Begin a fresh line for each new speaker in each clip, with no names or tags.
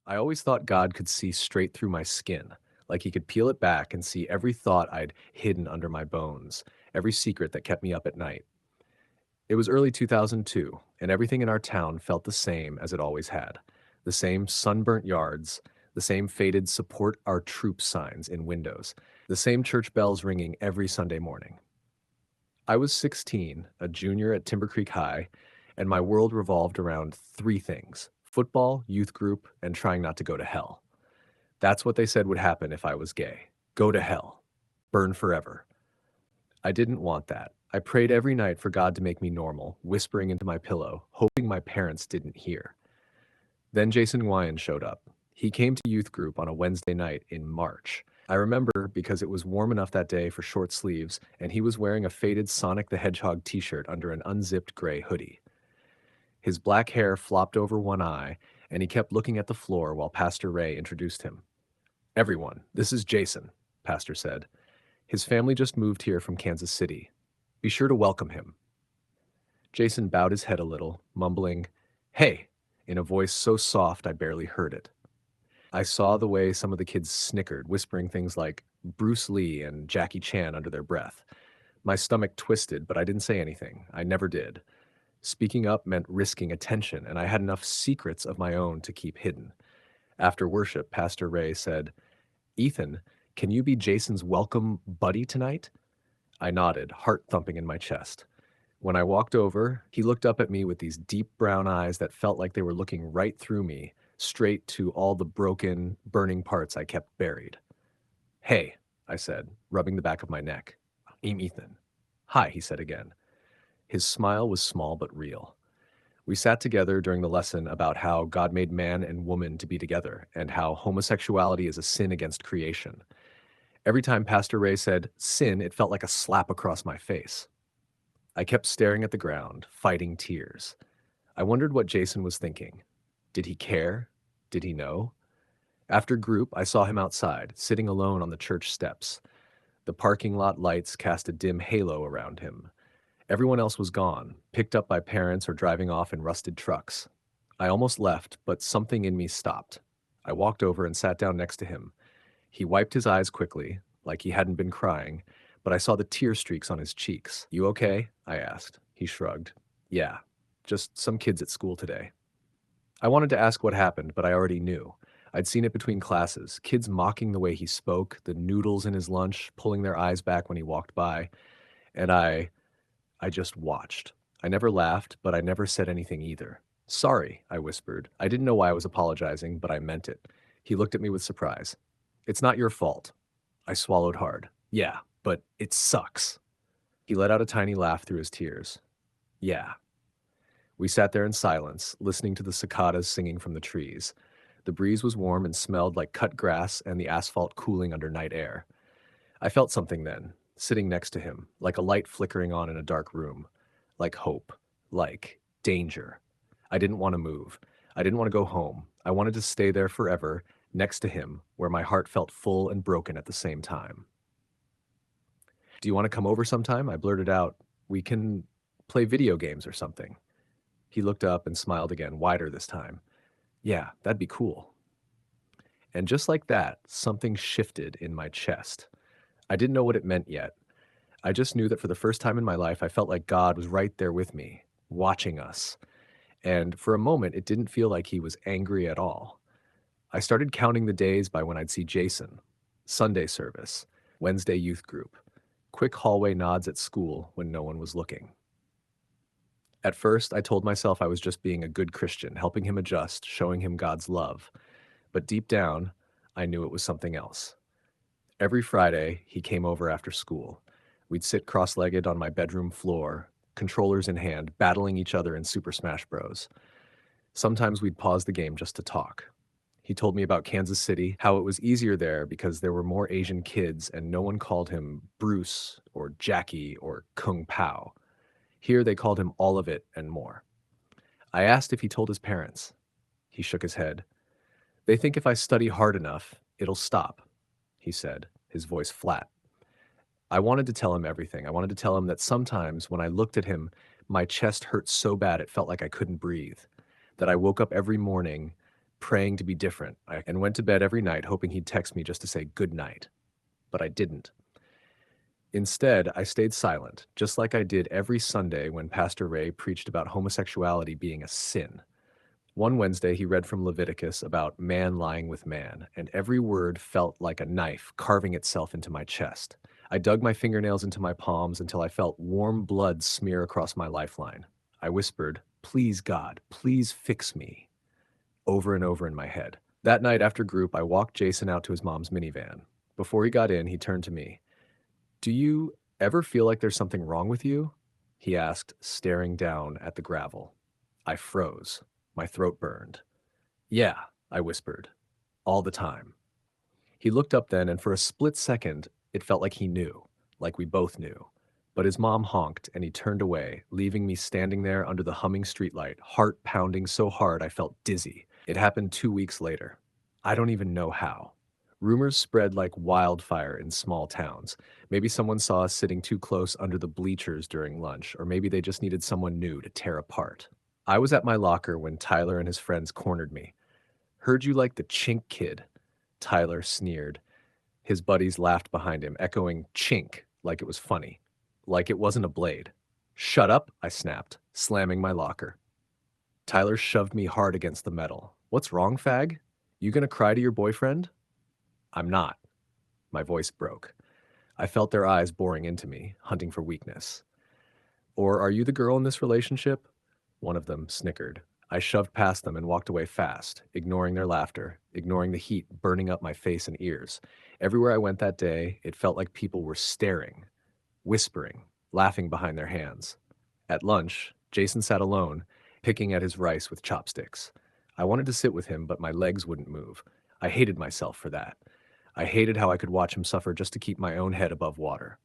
I always thought God could see straight through my skin, like he could peel it back and see every thought I'd hidden under my bones, every secret that kept me up at night. It was early 2002, and everything in our town felt the same as it always had. The same sunburnt yards, the same faded support our troops signs in windows, the same church bells ringing every Sunday morning. I was 16, a junior at Timber Creek High, and my world revolved around three things: football, youth group, and trying not to go to hell. That's what they said would happen if I was gay. Go to hell. Burn forever. I didn't want that. I prayed every night for God to make me normal, whispering into my pillow, hoping my parents didn't hear. Then Jason Wyan showed up. He came to youth group on a Wednesday night in March. I remember because it was warm enough that day for short sleeves, and he was wearing a faded Sonic the Hedgehog t-shirt under an unzipped gray hoodie. His black hair flopped over one eye, and he kept looking at the floor while Pastor Ray introduced him. "Everyone, this is Jason," Pastor said. "His family just moved here from Kansas City. Be sure to welcome him." Jason bowed his head a little, mumbling, "Hey," in a voice so soft I barely heard it. I saw the way some of the kids snickered, whispering things like Bruce Lee and Jackie Chan under their breath. My stomach twisted, but I didn't say anything. I never did. Speaking up meant risking attention, and I had enough secrets of my own to keep hidden. After worship, Pastor Ray said, "Ethan, can you be Jason's welcome buddy tonight?" I nodded, heart thumping in my chest. When I walked over, he looked up at me with these deep brown eyes that felt like they were looking right through me, straight to all the broken, burning parts I kept buried. "Hey," I said, rubbing the back of my neck. "I'm Ethan." "Hi," he said again. His smile was small but real. We sat together during the lesson about how God made man and woman to be together and how homosexuality is a sin against creation. Every time Pastor Ray said sin, it felt like a slap across my face. I kept staring at the ground, fighting tears. I wondered what Jason was thinking. Did he care? Did he know? After group, I saw him outside, sitting alone on the church steps. The parking lot lights cast a dim halo around him. Everyone else was gone, picked up by parents or driving off in rusted trucks. I almost left, but something in me stopped. I walked over and sat down next to him. He wiped his eyes quickly, like he hadn't been crying, but I saw the tear streaks on his cheeks. "You okay?" I asked. He shrugged. "Yeah, just some kids at school today." I wanted to ask what happened, but I already knew. I'd seen it between classes, kids mocking the way he spoke, the noodles in his lunch, pulling their eyes back when he walked by, and I just watched. I never laughed, but I never said anything either. "Sorry," I whispered. I didn't know why I was apologizing, but I meant it. He looked at me with surprise. "It's not your fault." I swallowed hard. "Yeah, but it sucks." He let out a tiny laugh through his tears. "Yeah." We sat there in silence, listening to the cicadas singing from the trees. The breeze was warm and smelled like cut grass and the asphalt cooling under night air. I felt something then, sitting next to him, like a light flickering on in a dark room, like hope, like danger. I didn't want to move. I didn't want to go home. I wanted to stay there forever, next to him, where my heart felt full and broken at the same time. "Do you want to come over sometime?" I blurted out. "We can play video games or something." He looked up and smiled again, wider this time. "Yeah, that'd be cool." And just like that, something shifted in my chest. I didn't know what it meant yet. I just knew that for the first time in my life, I felt like God was right there with me, watching us. And for a moment, it didn't feel like he was angry at all. I started counting the days by when I'd see Jason. Sunday service, Wednesday youth group, quick hallway nods at school when no one was looking. At first, I told myself I was just being a good Christian, helping him adjust, showing him God's love. But deep down, I knew it was something else. Every Friday, he came over after school. We'd sit cross-legged on my bedroom floor, controllers in hand, battling each other in Super Smash Bros. Sometimes we'd pause the game just to talk. He told me about Kansas City, how it was easier there because there were more Asian kids and no one called him Bruce or Jackie or Kung Pao. Here they called him all of it and more. I asked if he told his parents. He shook his head. "They think if I study hard enough, it'll stop," he said, his voice flat. I wanted to tell him everything. I wanted to tell him that sometimes when I looked at him, my chest hurt so bad it felt like I couldn't breathe. That I woke up every morning praying to be different, and went to bed every night hoping he'd text me just to say good night. But I didn't. Instead, I stayed silent, just like I did every Sunday when Pastor Ray preached about homosexuality being a sin. One Wednesday, he read from Leviticus about man lying with man, and every word felt like a knife carving itself into my chest. I dug my fingernails into my palms until I felt warm blood smear across my lifeline. I whispered, "Please, God, please fix me," over and over in my head. That night after group, I walked Jason out to his mom's minivan. Before he got in, he turned to me. "Do you ever feel like there's something wrong with you?" he asked, staring down at the gravel. I froze. My throat burned. "Yeah," I whispered. "All the time." He looked up then, and for a split second, it felt like he knew, like we both knew. But his mom honked, and he turned away, leaving me standing there under the humming streetlight, heart pounding so hard I felt dizzy. It happened 2 weeks later. I don't even know how. Rumors spread like wildfire in small towns. Maybe someone saw us sitting too close under the bleachers during lunch, or maybe they just needed someone new to tear apart. I was at my locker when Tyler and his friends cornered me. "Heard you like the chink kid," Tyler sneered. His buddies laughed behind him, echoing chink like it was funny, like it wasn't a blade. "Shut up," I snapped, slamming my locker. Tyler shoved me hard against the metal. "What's wrong, fag? You gonna cry to your boyfriend?" "I'm not." My voice broke. I felt their eyes boring into me, hunting for weakness. "Or are you the girl in this relationship?" One of them snickered. I shoved past them and walked away fast, ignoring their laughter, ignoring the heat burning up my face and ears. Everywhere I went that day, it felt like people were staring, whispering, laughing behind their hands. At lunch, Jason sat alone, picking at his rice with chopsticks. I wanted to sit with him, but my legs wouldn't move. I hated myself for that. I hated how I could watch him suffer just to keep my own head above water.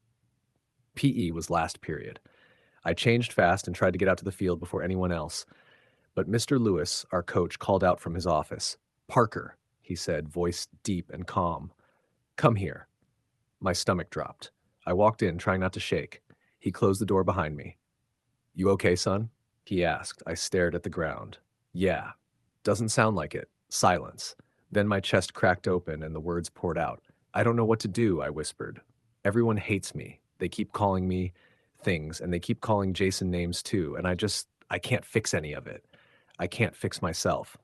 PE was last period. I changed fast and tried to get out to the field before anyone else. But Mr. Lewis, our coach, called out from his office. "Parker," he said, voice deep and calm. "Come here." My stomach dropped. I walked in, trying not to shake. He closed the door behind me. "You okay, son?" he asked. I stared at the ground. "Yeah." "Doesn't sound like it." Silence. Then my chest cracked open and the words poured out. "I don't know what to do," I whispered. "Everyone hates me. They keep calling me things, and they keep calling Jason names too, and I can't fix any of it. I can't fix myself."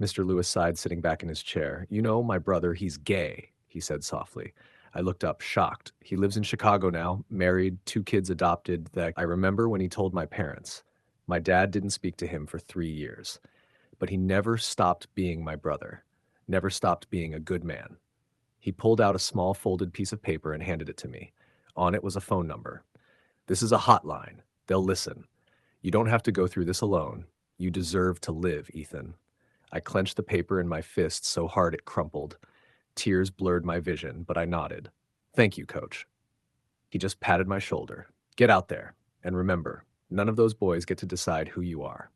Mr. Lewis sighed, sitting back in his chair. "You know, my brother, he's gay," he said softly. I looked up, shocked. "He lives in Chicago now, married, 2 kids adopted, that I remember when he told my parents. My dad didn't speak to him for 3 years. But he never stopped being my brother, never stopped being a good man." He pulled out a small folded piece of paper and handed it to me. On it was a phone number. "This is a hotline. They'll listen. You don't have to go through this alone. You deserve to live, Ethan." I clenched the paper in my fist so hard it crumpled. Tears blurred my vision, but I nodded. "Thank you, coach." He just patted my shoulder. "Get out there. And remember, none of those boys get to decide who you are."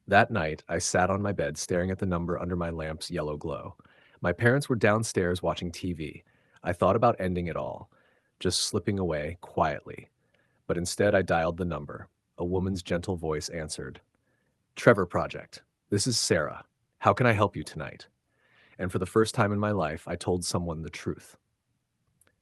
That night, I sat on my bed staring at the number under my lamp's yellow glow. My parents were downstairs watching TV. I thought about ending it all, just slipping away quietly. But instead, I dialed the number. A woman's gentle voice answered. "Trevor Project. This is Sarah. How can I help you tonight?" And for the first time in my life, I told someone the truth.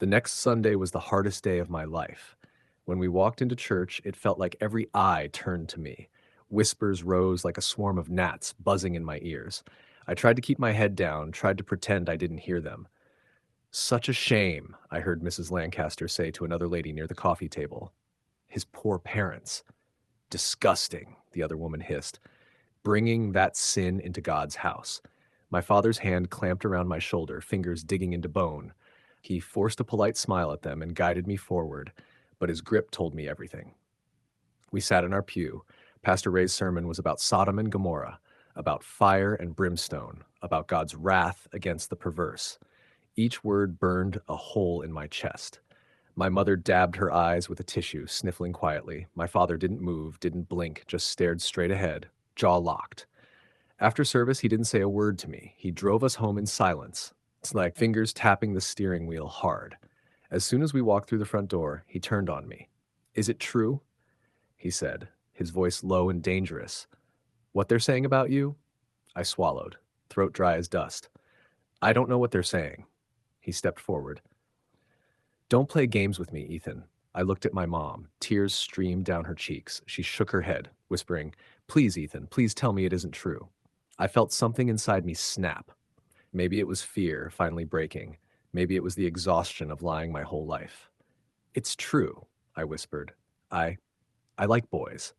The next Sunday was the hardest day of my life. When we walked into church, it felt like every eye turned to me. Whispers rose like a swarm of gnats buzzing in my ears. I tried to keep my head down, tried to pretend I didn't hear them. "Such a shame," I heard Mrs. Lancaster say to another lady near the coffee table. "His poor parents." "Disgusting," the other woman hissed. "Bringing that sin into God's house." My father's hand clamped around my shoulder, fingers digging into bone. He forced a polite smile at them and guided me forward, but his grip told me everything. We sat in our pew. Pastor Ray's sermon was about Sodom and Gomorrah, about fire and brimstone, about God's wrath against the perverse. Each word burned a hole in my chest. My mother dabbed her eyes with a tissue, sniffling quietly. My father didn't move, didn't blink, just stared straight ahead, jaw locked. After service, he didn't say a word to me. He drove us home in silence. It's like fingers tapping the steering wheel hard. As soon as we walked through the front door, he turned on me. "Is it true?" he said, his voice low and dangerous. "What they're saying about you?" I swallowed, throat dry as dust. I don't know what they're saying. He stepped forward. Don't play games with me, Ethan. I looked at my mom. Tears streamed down her cheeks. She shook her head, whispering, Please, Ethan, please tell me it isn't true. I felt something inside me snap. Maybe it was fear finally breaking. Maybe it was the exhaustion of lying my whole life. It's true, I whispered. I I like boys.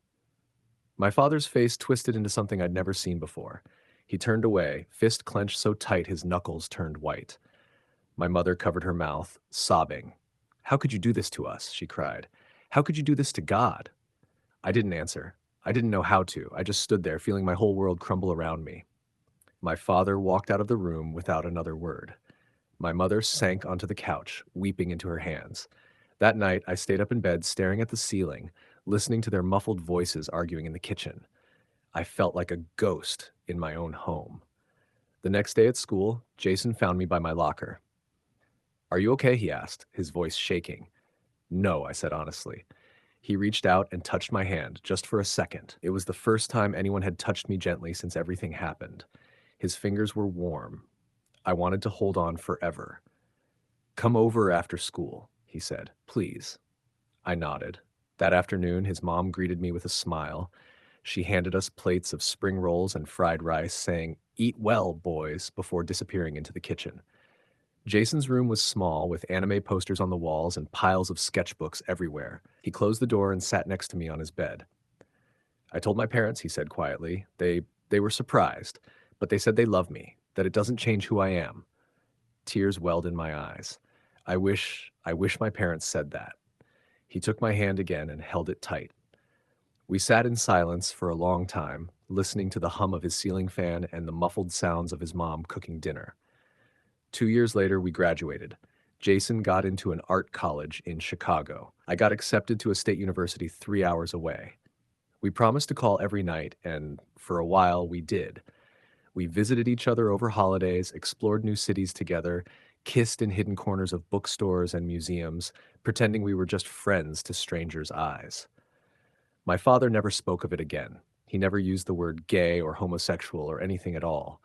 My father's face twisted into something I'd never seen before. He turned away, fist clenched so tight his knuckles turned white. My mother covered her mouth, sobbing. How could you do this to us? She cried. How could you do this to God? I didn't answer. I didn't know how to. I just stood there, feeling my whole world crumble around me. My father walked out of the room without another word. My mother sank onto the couch, weeping into her hands. That night, I stayed up in bed, staring at the ceiling, listening to their muffled voices arguing in the kitchen. I felt like a ghost in my own home. The next day at school, Jason found me by my locker. Are you okay? He asked, his voice shaking. No, I said honestly. He reached out and touched my hand, just for a second. It was the first time anyone had touched me gently since everything happened. His fingers were warm. I wanted to hold on forever. Come over after school, he said, please. I nodded. That afternoon, his mom greeted me with a smile. She handed us plates of spring rolls and fried rice, saying, Eat well, boys, before disappearing into the kitchen. Jason's room was small, with anime posters on the walls and piles of sketchbooks everywhere. He closed the door and sat next to me on his bed. I told my parents, he said quietly. They were surprised, but they said they love me, that it doesn't change who I am. Tears welled in my eyes. I wish my parents said that. He took my hand again and held it tight. We sat in silence for a long time, listening to the hum of his ceiling fan and the muffled sounds of his mom cooking dinner. 2 years later, we graduated. Jason got into an art college in Chicago. I got accepted to a state university 3 hours away. We promised to call every night, and for a while we did. We visited each other over holidays, explored new cities together, kissed in hidden corners of bookstores and museums, pretending we were just friends to strangers' eyes. My father never spoke of it again. He never used the word gay or homosexual or anything at all.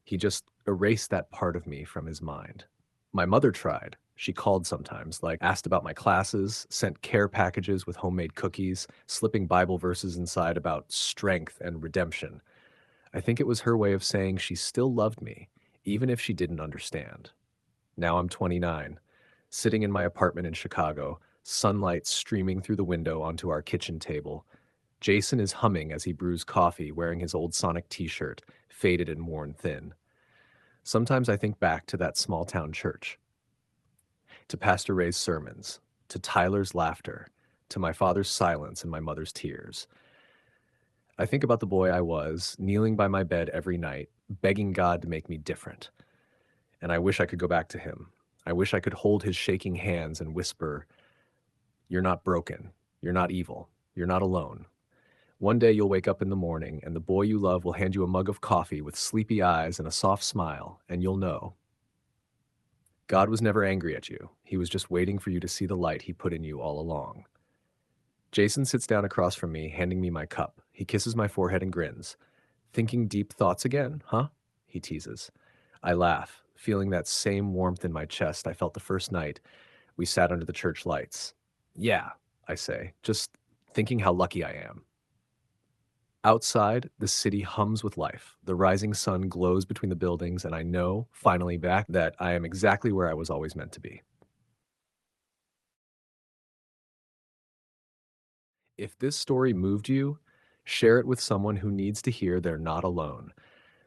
He just erased that part of me from his mind. My mother tried. She called sometimes, like asked about my classes, sent care packages with homemade cookies, slipping Bible verses inside about strength and redemption. I think it was her way of saying she still loved me, even if she didn't understand. Now I'm 29, sitting in my apartment in Chicago, sunlight streaming through the window onto our kitchen table. Jason is humming as he brews coffee, wearing his old Sonic t-shirt, faded and worn thin. Sometimes I think back to that small town church, to Pastor Ray's sermons, to Tyler's laughter, to my father's silence and my mother's tears. I think about the boy I was, kneeling by my bed every night, begging God to make me different. And I wish I could go back to him. I wish I could hold his shaking hands and whisper, You're not broken. You're not evil. You're not alone. One day you'll wake up in the morning and the boy you love will hand you a mug of coffee with sleepy eyes and a soft smile, and you'll know. God was never angry at you. He was just waiting for you to see the light he put in you all along. Jason sits down across from me, handing me my cup. He kisses my forehead and grins. Thinking deep thoughts again, huh? He teases. I laugh, feeling that same warmth in my chest I felt the first night we sat under the church lights. Yeah, I say, just thinking how lucky I am. Outside, the city hums with life. The rising sun glows between the buildings, and I know, finally back, that I am exactly where I was always meant to be. If this story moved you, share it with someone who needs to hear they're not alone.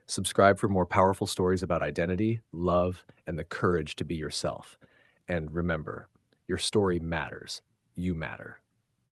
Subscribe for more powerful stories about identity, love, and the courage to be yourself. And remember, your story matters. You matter.